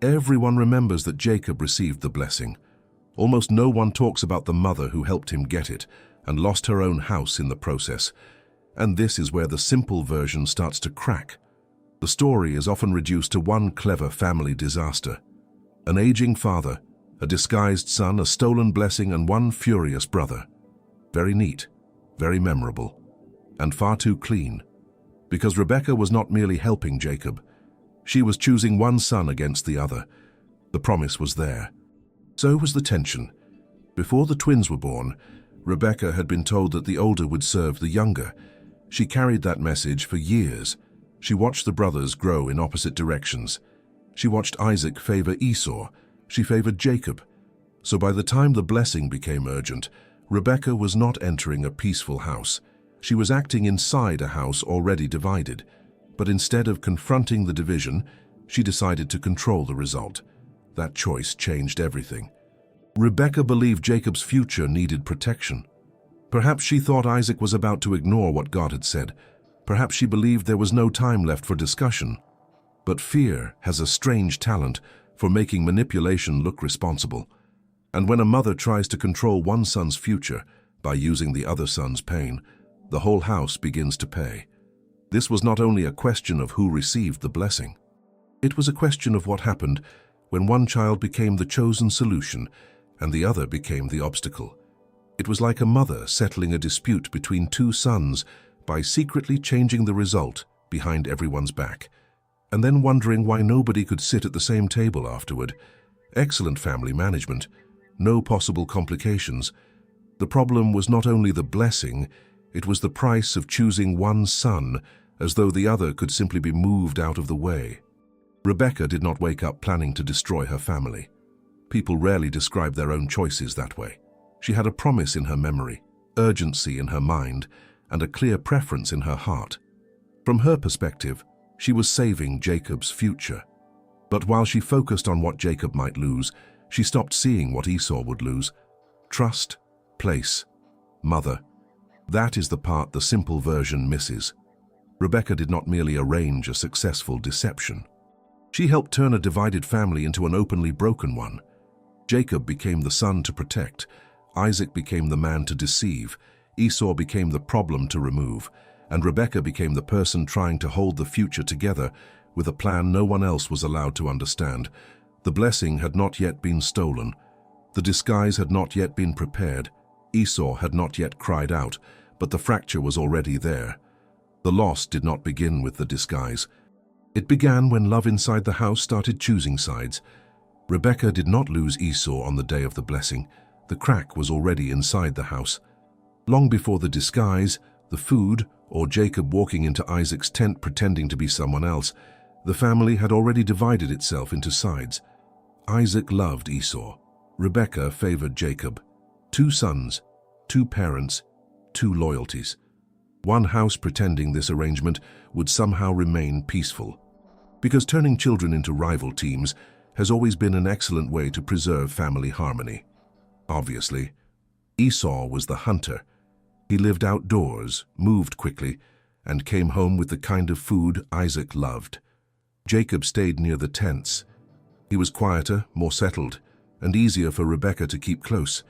Everyone remembers that Jacob received the blessing. Almost no one talks about the mother who helped him get it and lost her own house in the process. And this is where the simple version starts to crack. The story is often reduced to one clever family disaster. An aging father, a disguised son, a stolen blessing, and one furious brother. Very neat, very memorable, and far too clean. Because Rebekah was not merely helping Jacob. She was choosing one son against the other. The promise was there. So was the tension. Before the twins were born, Rebekah had been told that the older would serve the younger. She carried that message for years. She watched the brothers grow in opposite directions. She watched Isaac favor Esau. She favored Jacob. So by the time the blessing became urgent, Rebekah was not entering a peaceful house. She was acting inside a house already divided. But instead of confronting the division, she decided to control the result. That choice changed everything. Rebekah believed Jacob's future needed protection. Perhaps she thought Isaac was about to ignore what God had said. Perhaps she believed there was no time left for discussion. But fear has a strange talent for making manipulation look responsible. And when a mother tries to control one son's future by using the other son's pain, the whole house begins to pay. This was not only a question of who received the blessing. It was a question of what happened when one child became the chosen solution and the other became the obstacle. It was like a mother settling a dispute between two sons by secretly changing the result behind everyone's back, and then wondering why nobody could sit at the same table afterward. Excellent family management, no possible complications. The problem was not only the blessing, it was the price of choosing one son as though the other could simply be moved out of the way. Rebekah did not wake up planning to destroy her family. People rarely describe their own choices that way. She had a promise in her memory, urgency in her mind, and a clear preference in her heart. From her perspective, she was saving Jacob's future. But while she focused on what Jacob might lose, she stopped seeing what Esau would lose. Trust, place, mother. That is the part the simple version misses. Rebekah did not merely arrange a successful deception. She helped turn a divided family into an openly broken one. Jacob became the son to protect. Isaac became the man to deceive. Esau became the problem to remove. And Rebekah became the person trying to hold the future together with a plan no one else was allowed to understand. The blessing had not yet been stolen. The disguise had not yet been prepared. Esau had not yet cried out, but the fracture was already there. The loss did not begin with the disguise. It began when love inside the house started choosing sides. Rebekah did not lose Esau on the day of the blessing. The crack was already inside the house. Long before the disguise, the food, or Jacob walking into Isaac's tent pretending to be someone else, the family had already divided itself into sides. Isaac loved Esau. Rebekah favored Jacob. Two sons, two parents, two loyalties. One house pretending this arrangement would somehow remain peaceful. Because turning children into rival teams has always been an excellent way to preserve family harmony. Obviously, Esau was the hunter. He lived outdoors, moved quickly, and came home with the kind of food Isaac loved. Jacob stayed near the tents. He was quieter, more settled, and easier for Rebekah to keep close.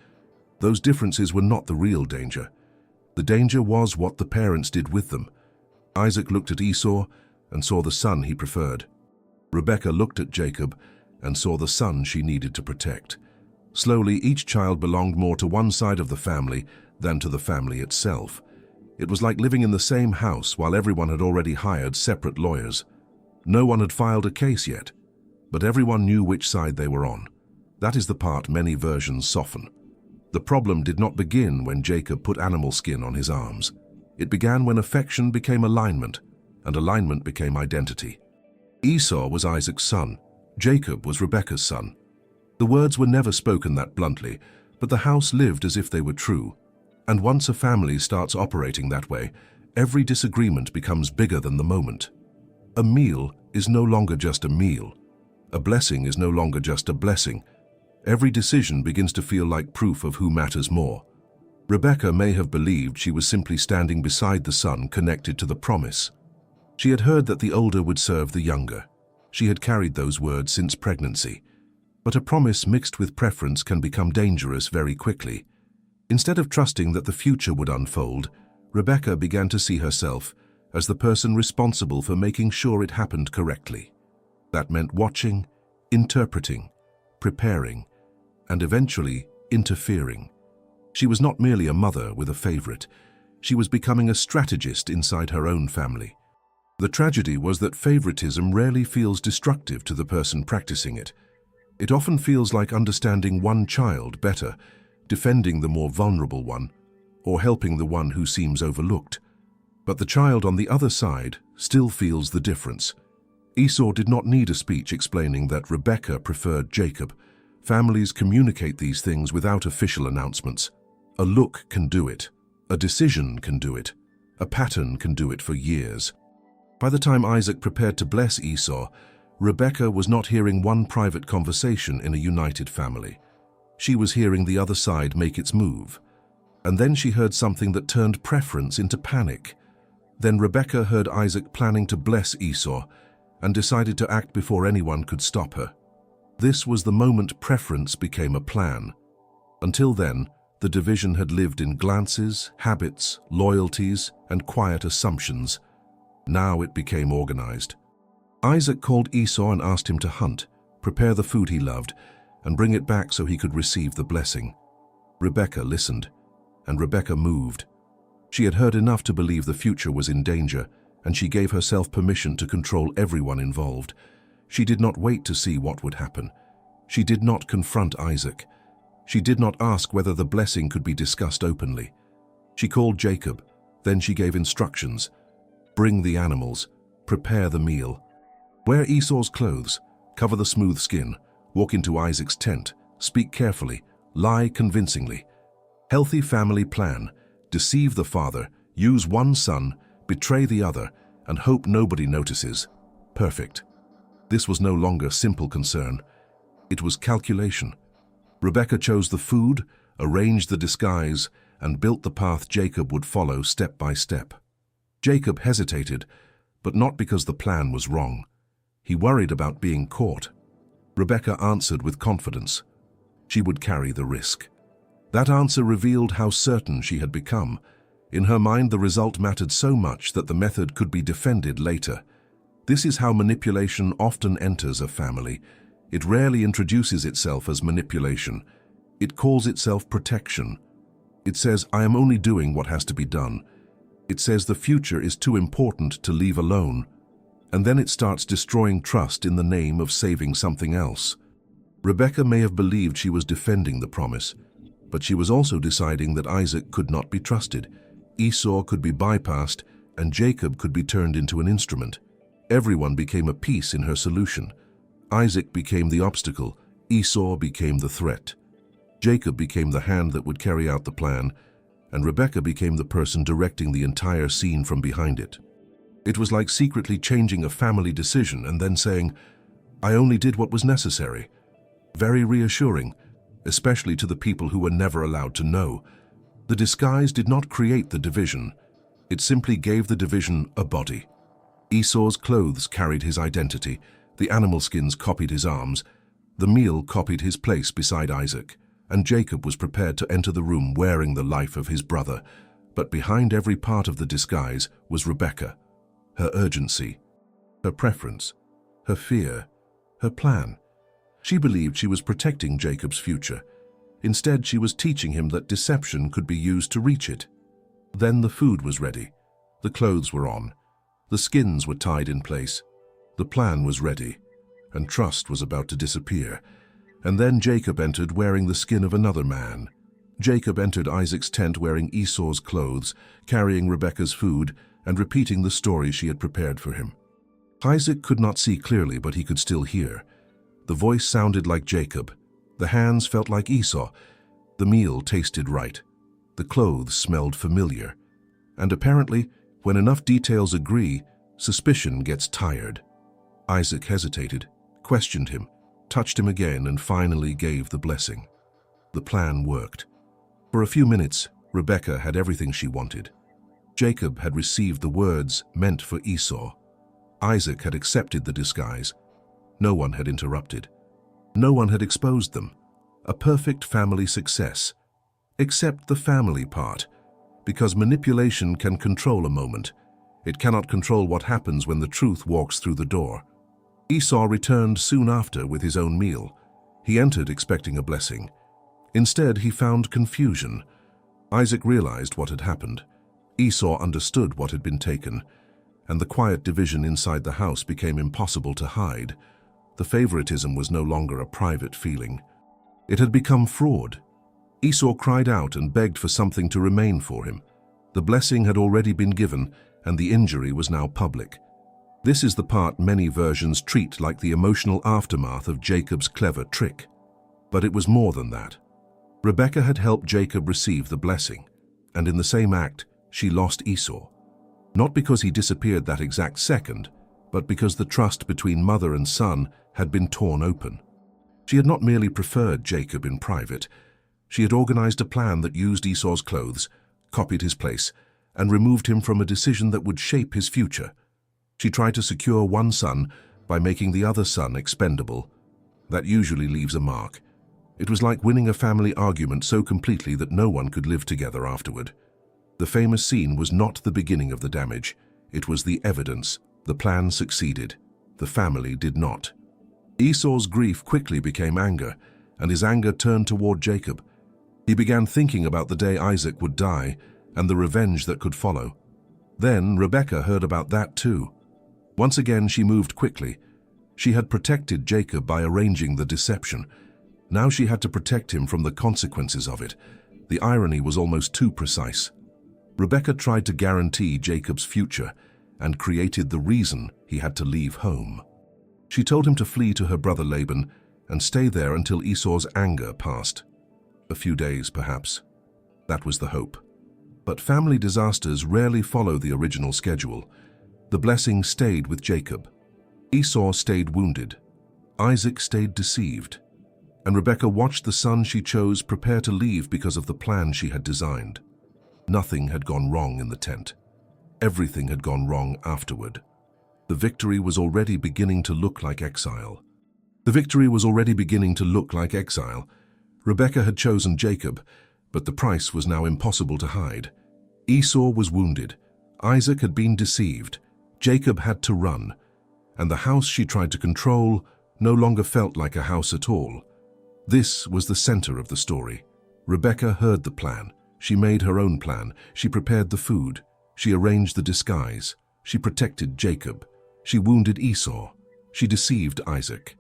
Those differences were not the real danger. The danger was what the parents did with them. Isaac looked at Esau and saw the son he preferred. Rebekah looked at Jacob and saw the son she needed to protect. Slowly, each child belonged more to one side of the family than to the family itself. It was like living in the same house while everyone had already hired separate lawyers. No one had filed a case yet, but everyone knew which side they were on. That is the part many versions soften. The problem did not begin when Jacob put animal skin on his arms. It began when affection became alignment, and alignment became identity. Esau was Isaac's son. Jacob was Rebekah's son. The words were never spoken that bluntly, but the house lived as if they were true. And once a family starts operating that way, every disagreement becomes bigger than the moment. A meal is no longer just a meal. A blessing is no longer just a blessing. Every decision begins to feel like proof of who matters more. Rebekah may have believed she was simply standing beside the son connected to the promise. She had heard that the older would serve the younger. She had carried those words since pregnancy. But a promise mixed with preference can become dangerous very quickly. Instead of trusting that the future would unfold, Rebekah began to see herself as the person responsible for making sure it happened correctly. That meant watching, interpreting, preparing, and eventually interfering. She was not merely a mother with a favorite. She was becoming a strategist inside her own family. The tragedy was that favoritism rarely feels destructive to the person practicing it. It often feels like understanding one child better, defending the more vulnerable one, or helping the one who seems overlooked. But the child on the other side still feels the difference. Esau did not need a speech explaining that Rebekah preferred Jacob. Families communicate these things without official announcements. A look can do it. A decision can do it. A pattern can do it for years. By the time Isaac prepared to bless Esau, Rebekah was not hearing one private conversation in a united family. She was hearing the other side make its move. And then she heard something that turned preference into panic. Then Rebekah heard Isaac planning to bless Esau and decided to act before anyone could stop her. This was the moment preference became a plan. Until then, the division had lived in glances, habits, loyalties, and quiet assumptions. Now it became organized. Isaac called Esau and asked him to hunt, prepare the food he loved, and bring it back so he could receive the blessing. Rebekah listened, and Rebekah moved. She had heard enough to believe the future was in danger, and she gave herself permission to control everyone involved. She did not wait to see what would happen. She did not confront Isaac. She did not ask whether the blessing could be discussed openly. She called Jacob, then she gave instructions. Bring the animals, prepare the meal. Wear Esau's clothes, cover the smooth skin, walk into Isaac's tent, speak carefully, lie convincingly. Healthy family plan, deceive the father, use one son, betray the other, and hope nobody notices. Perfect. This was no longer simple concern. It was calculation. Rebekah chose the food, arranged the disguise, and built the path Jacob would follow step by step. Jacob hesitated, but not because the plan was wrong. He worried about being caught. Rebekah answered with confidence. She would carry the risk. That answer revealed how certain she had become. In her mind, the result mattered so much that the method could be defended later. This is how manipulation often enters a family. It rarely introduces itself as manipulation. It calls itself protection. It says, I am only doing what has to be done. It says the future is too important to leave alone. And then it starts destroying trust in the name of saving something else. Rebekah may have believed she was defending the promise, but she was also deciding that Isaac could not be trusted. Esau could be bypassed, and Jacob could be turned into an instrument. Everyone became a piece in her solution. Isaac became the obstacle, Esau became the threat. Jacob became the hand that would carry out the plan, and Rebekah became the person directing the entire scene from behind it. It was like secretly changing a family decision and then saying, I only did what was necessary. Very reassuring, especially to the people who were never allowed to know. The disguise did not create the division. It simply gave the division a body. Esau's clothes carried his identity. The animal skins copied his arms. The meal copied his place beside Isaac. And Jacob was prepared to enter the room wearing the life of his brother. But behind every part of the disguise was Rebekah. Her urgency, her preference, her fear, her plan. She believed she was protecting Jacob's future. Instead, she was teaching him that deception could be used to reach it. Then the food was ready. The clothes were on. The skins were tied in place. The plan was ready, and trust was about to disappear. And then Jacob entered wearing the skin of another man. Jacob entered Isaac's tent wearing Esau's clothes, carrying Rebekah's food, and repeating the story she had prepared for him. Isaac could not see clearly, but he could still hear. The voice sounded like Jacob. The hands felt like Esau. The meal tasted right. The clothes smelled familiar. And apparently, when enough details agree, suspicion gets tired. Isaac hesitated, questioned him, touched him again, and finally gave the blessing. The plan worked. For a few minutes, Rebekah had everything she wanted. Jacob had received the words meant for Esau. Isaac had accepted the disguise. No one had interrupted. No one had exposed them. A perfect family success. Except the family part, because manipulation can control a moment. It cannot control what happens when the truth walks through the door. Esau returned soon after with his own meal. He entered expecting a blessing. Instead, he found confusion. Isaac realized what had happened. Esau understood what had been taken, and the quiet division inside the house became impossible to hide. The favoritism was no longer a private feeling. It had become fraud. Esau cried out and begged for something to remain for him. The blessing had already been given, and the injury was now public. This is the part many versions treat like the emotional aftermath of Jacob's clever trick. But it was more than that. Rebekah had helped Jacob receive the blessing, and in the same act, she lost Esau. Not because he disappeared that exact second, but because the trust between mother and son had been torn open. She had not merely preferred Jacob in private. She had organized a plan that used Esau's clothes, copied his place, and removed him from a decision that would shape his future. She tried to secure one son by making the other son expendable. That usually leaves a mark. It was like winning a family argument so completely that no one could live together afterward. The famous scene was not the beginning of the damage. It was the evidence. The plan succeeded. The family did not. Esau's grief quickly became anger, and his anger turned toward Jacob. He began thinking about the day Isaac would die and the revenge that could follow. Then Rebekah heard about that too. Once again, she moved quickly. She had protected Jacob by arranging the deception. Now she had to protect him from the consequences of it. The irony was almost too precise. Rebekah tried to guarantee Jacob's future and created the reason he had to leave home. She told him to flee to her brother Laban and stay there until Esau's anger passed. A few days, perhaps. That was the hope. But family disasters rarely follow the original schedule. The blessing stayed with Jacob. Esau stayed wounded. Isaac stayed deceived. And Rebekah watched the son she chose prepare to leave because of the plan she had designed. Nothing had gone wrong in the tent. Everything had gone wrong afterward. The victory was already beginning to look like exile. The victory was already beginning to look like exile. Rebekah had chosen Jacob, but the price was now impossible to hide. Esau was wounded. Isaac had been deceived. Jacob had to run. And the house she tried to control no longer felt like a house at all. This was the center of the story. Rebekah heard the plan. She made her own plan. She prepared the food. She arranged the disguise. She protected Jacob. She wounded Esau. She deceived Isaac.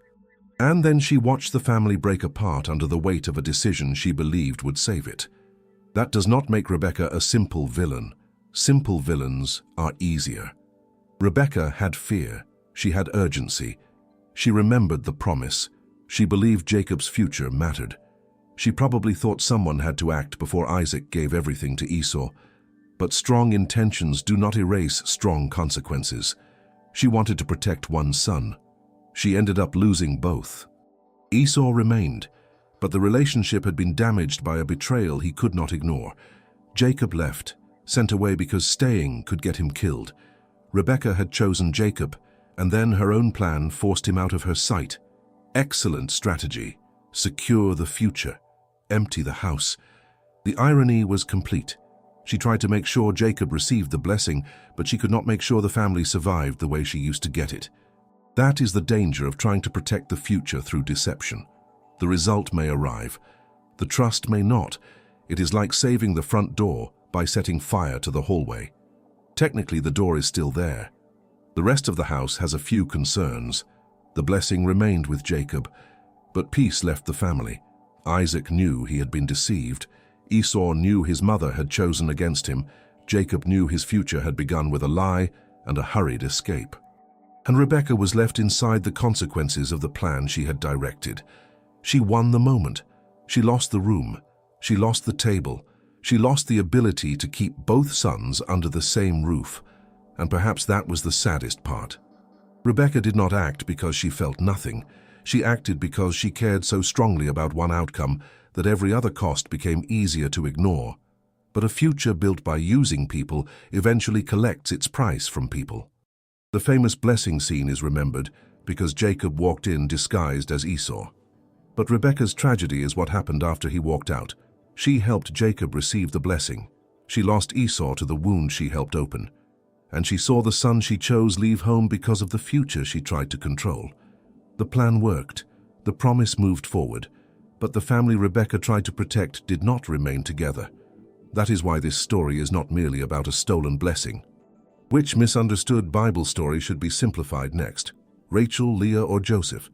And then she watched the family break apart under the weight of a decision she believed would save it. That does not make Rebekah a simple villain. Simple villains are easier. Rebekah had fear. She had urgency. She remembered the promise. She believed Jacob's future mattered. She probably thought someone had to act before Isaac gave everything to Esau. But strong intentions do not erase strong consequences. She wanted to protect one son. She ended up losing both. Esau remained, but the relationship had been damaged by a betrayal he could not ignore. Jacob left, sent away because staying could get him killed. Rebekah had chosen Jacob, and then her own plan forced him out of her sight. Excellent strategy. Secure the future. Empty the house. The irony was complete. She tried to make sure Jacob received the blessing, but she could not make sure the family survived the way she used to get it. That is the danger of trying to protect the future through deception. The result may arrive. The trust may not. It is like saving the front door by setting fire to the hallway. Technically, the door is still there. The rest of the house has a few concerns. The blessing remained with Jacob, but peace left the family. Isaac knew he had been deceived. Esau knew his mother had chosen against him. Jacob knew his future had begun with a lie and a hurried escape. And Rebekah was left inside the consequences of the plan she had directed. She won the moment. She lost the room. She lost the table. She lost the ability to keep both sons under the same roof. And perhaps that was the saddest part. Rebekah did not act because she felt nothing. She acted because she cared so strongly about one outcome that every other cost became easier to ignore. But a future built by using people eventually collects its price from people. The famous blessing scene is remembered, because Jacob walked in disguised as Esau. But Rebekah's tragedy is what happened after he walked out. She helped Jacob receive the blessing. She lost Esau to the wound she helped open. And she saw the son she chose leave home because of the future she tried to control. The plan worked. The promise moved forward. But the family Rebekah tried to protect did not remain together. That is why this story is not merely about a stolen blessing. Which misunderstood Bible story should be simplified next? Rachel, Leah, or Joseph?